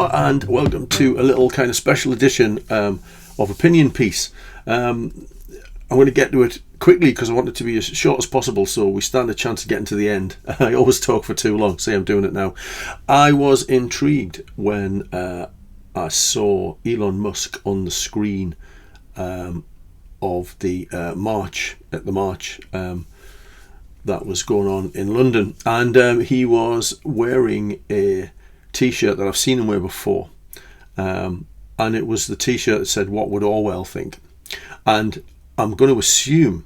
Hello and welcome to a little kind of special edition of Opinion Piece. I'm going to get to it quickly because I want it to be as short as possible so we stand a chance of getting to the end. I always talk for too long, see I'm doing it now. I was intrigued when I saw Elon Musk on the screen of the march that was going on in London, and he was wearing a t-shirt that I've seen him wear before, and it was the t-shirt that said "What would Orwell think?" And I'm going to assume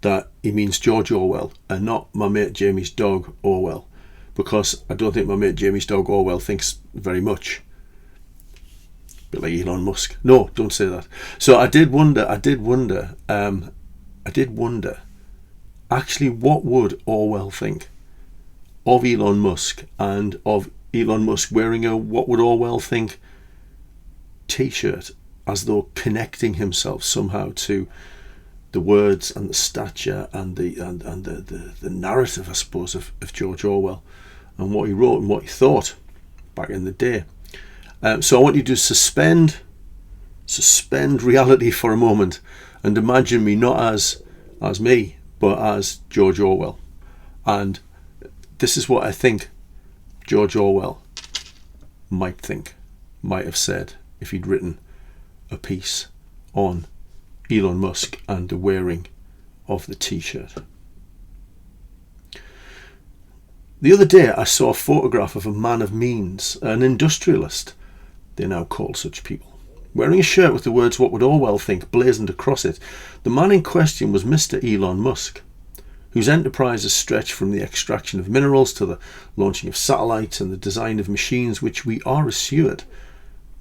that he means George Orwell and not my mate Jamie's dog Orwell, because I don't think my mate Jamie's dog Orwell thinks very much. A bit like Elon Musk. No, don't say that. So I did wonder actually what would Orwell think of Elon Musk, and of Elon Musk wearing a "What would Orwell think" t-shirt, as though connecting himself somehow to the words and the stature and the narrative, I suppose, of George Orwell and what he wrote and what he thought back in the day. So I want you to suspend reality for a moment and imagine me not as me, but as George Orwell. And this is what I think George Orwell might have said if he'd written a piece on Elon Musk and the wearing of the t-shirt. The other day I saw a photograph of a man of means, an industrialist, they now call such people, wearing a shirt with the words "What would Orwell think" blazoned across it. The man in question was Mr. Elon Musk, whose enterprises stretch from the extraction of minerals to the launching of satellites and the design of machines which, we are assured,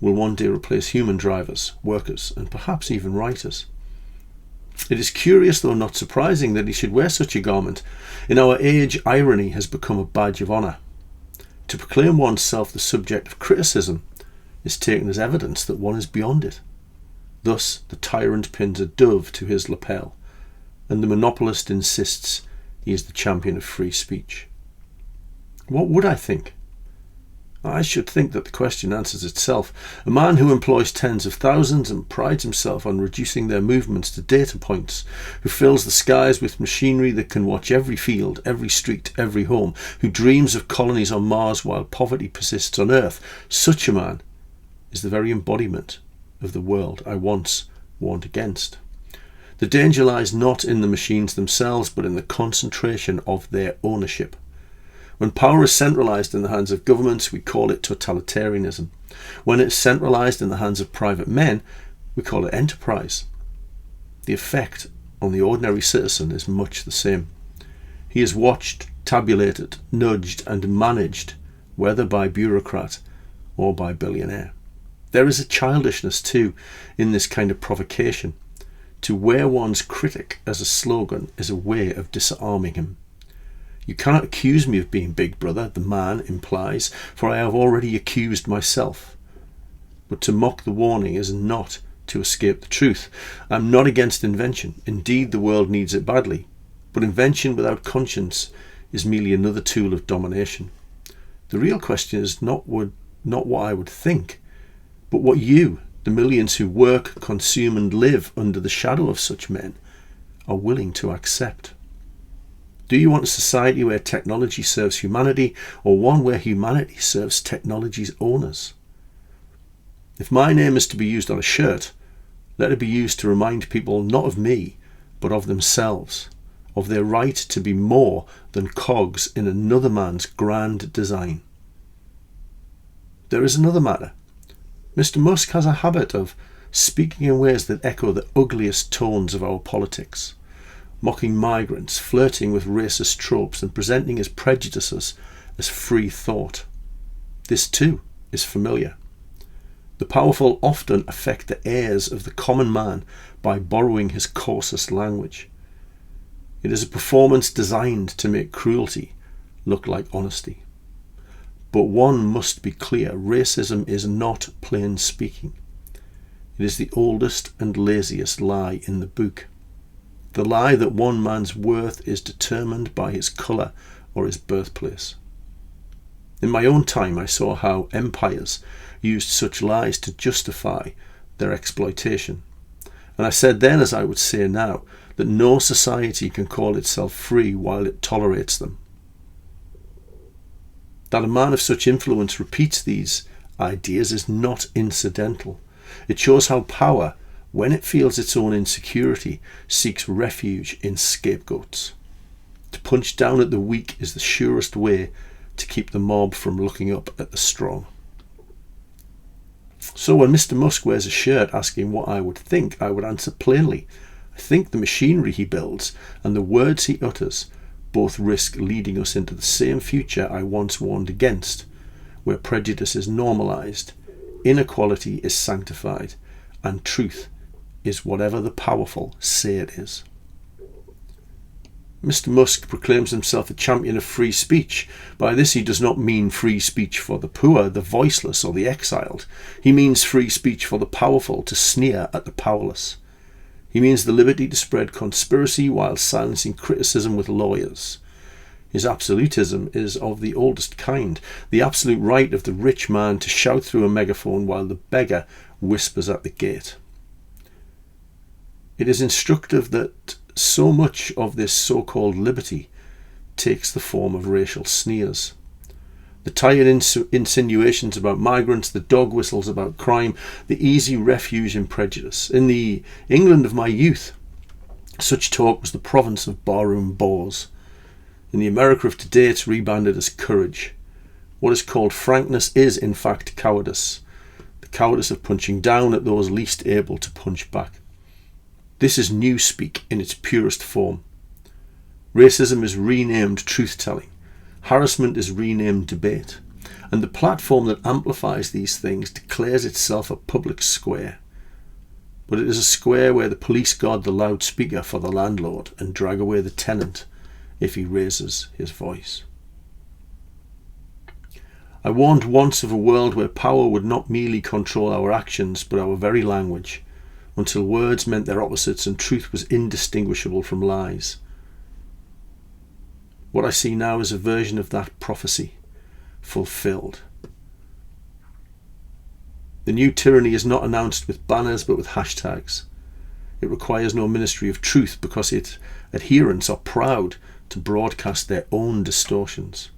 will one day replace human drivers, workers, and perhaps even writers. It is curious, though not surprising, that he should wear such a garment. In our age, irony has become a badge of honour. To proclaim oneself the subject of criticism is taken as evidence that one is beyond it. Thus, the tyrant pins a dove to his lapel, and the monopolist insists he is the champion of free speech. What would I think? I should think that the question answers itself. A man who employs tens of thousands and prides himself on reducing their movements to data points, who fills the skies with machinery that can watch every field, every street, every home, who dreams of colonies on Mars while poverty persists on Earth, such a man is the very embodiment of the world I once warned against. The danger lies not in the machines themselves, but in the concentration of their ownership. When power is centralised in the hands of governments, we call it totalitarianism. When it is centralised in the hands of private men, we call it enterprise. The effect on the ordinary citizen is much the same. He is watched, tabulated, nudged and managed, whether by bureaucrat or by billionaire. There is a childishness too in this kind of provocation. To wear one's critic as a slogan is a way of disarming him. You cannot accuse me of being Big Brother, the man implies, for I have already accused myself. But to mock the warning is not to escape the truth. I am not against invention. Indeed, the world needs it badly. But invention without conscience is merely another tool of domination. The real question is not what I would think, but what you, the millions who work, consume and live under the shadow of such men, are willing to accept. Do you want a society where technology serves humanity, or one where humanity serves technology's owners? If my name is to be used on a shirt, let it be used to remind people not of me, but of themselves, of their right to be more than cogs in another man's grand design. There is another matter. Mr. Musk has a habit of speaking in ways that echo the ugliest tones of our politics, mocking migrants, flirting with racist tropes and presenting his prejudices as free thought. This too is familiar. The powerful often affect the ears of the common man by borrowing his coarsest language. It is a performance designed to make cruelty look like honesty. But one must be clear, racism is not plain speaking. It is the oldest and laziest lie in the book. The lie that one man's worth is determined by his colour or his birthplace. In my own time I saw how empires used such lies to justify their exploitation. And I said then, as I would say now, that no society can call itself free while it tolerates them. That a man of such influence repeats these ideas is not incidental. It shows how power, when it feels its own insecurity, seeks refuge in scapegoats. To punch down at the weak is the surest way to keep the mob from looking up at the strong. So when Mr. Musk wears a shirt asking what I would think, I would answer plainly. I think the machinery he builds and the words he utters both risk leading us into the same future I once warned against, where prejudice is normalised, inequality is sanctified, and truth is whatever the powerful say it is. Mr. Musk proclaims himself a champion of free speech. By this he does not mean free speech for the poor, the voiceless, or the exiled. He means free speech for the powerful to sneer at the powerless. He means the liberty to spread conspiracy while silencing criticism with lawyers. His absolutism is of the oldest kind, the absolute right of the rich man to shout through a megaphone while the beggar whispers at the gate. It is instructive that so much of this so-called liberty takes the form of racial sneers. The tired insinuations about migrants, the dog whistles about crime, the easy refuge in prejudice. In the England of my youth, such talk was the province of barroom bores. In the America of today, it's rebranded as courage. What is called frankness is, in fact, cowardice. The cowardice of punching down at those least able to punch back. This is newspeak in its purest form. Racism is renamed truth-telling. Harassment is renamed debate. And the platform that amplifies these things declares itself a public square. But it is a square where the police guard the loudspeaker for the landlord and drag away the tenant if he raises his voice. I warned once of a world where power would not merely control our actions but our very language, until words meant their opposites and truth was indistinguishable from lies. What I see now is a version of that prophecy fulfilled. The new tyranny is not announced with banners but with hashtags. It requires no ministry of truth because its adherents are proud to broadcast their own distortions.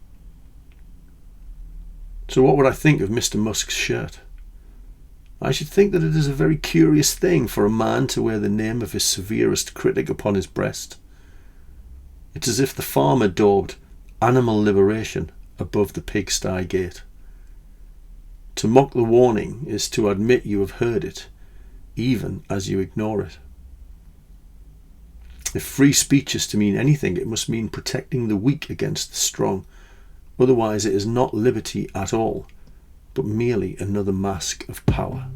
So what would I think of Mr. Musk's shirt? I should think that it is a very curious thing for a man to wear the name of his severest critic upon his breast. It's as if the farmer daubed animal liberation above the pigsty gate. To mock the warning is to admit you have heard it, even as you ignore it. If free speech is to mean anything, it must mean protecting the weak against the strong. Otherwise it is not liberty at all, but merely another mask of power.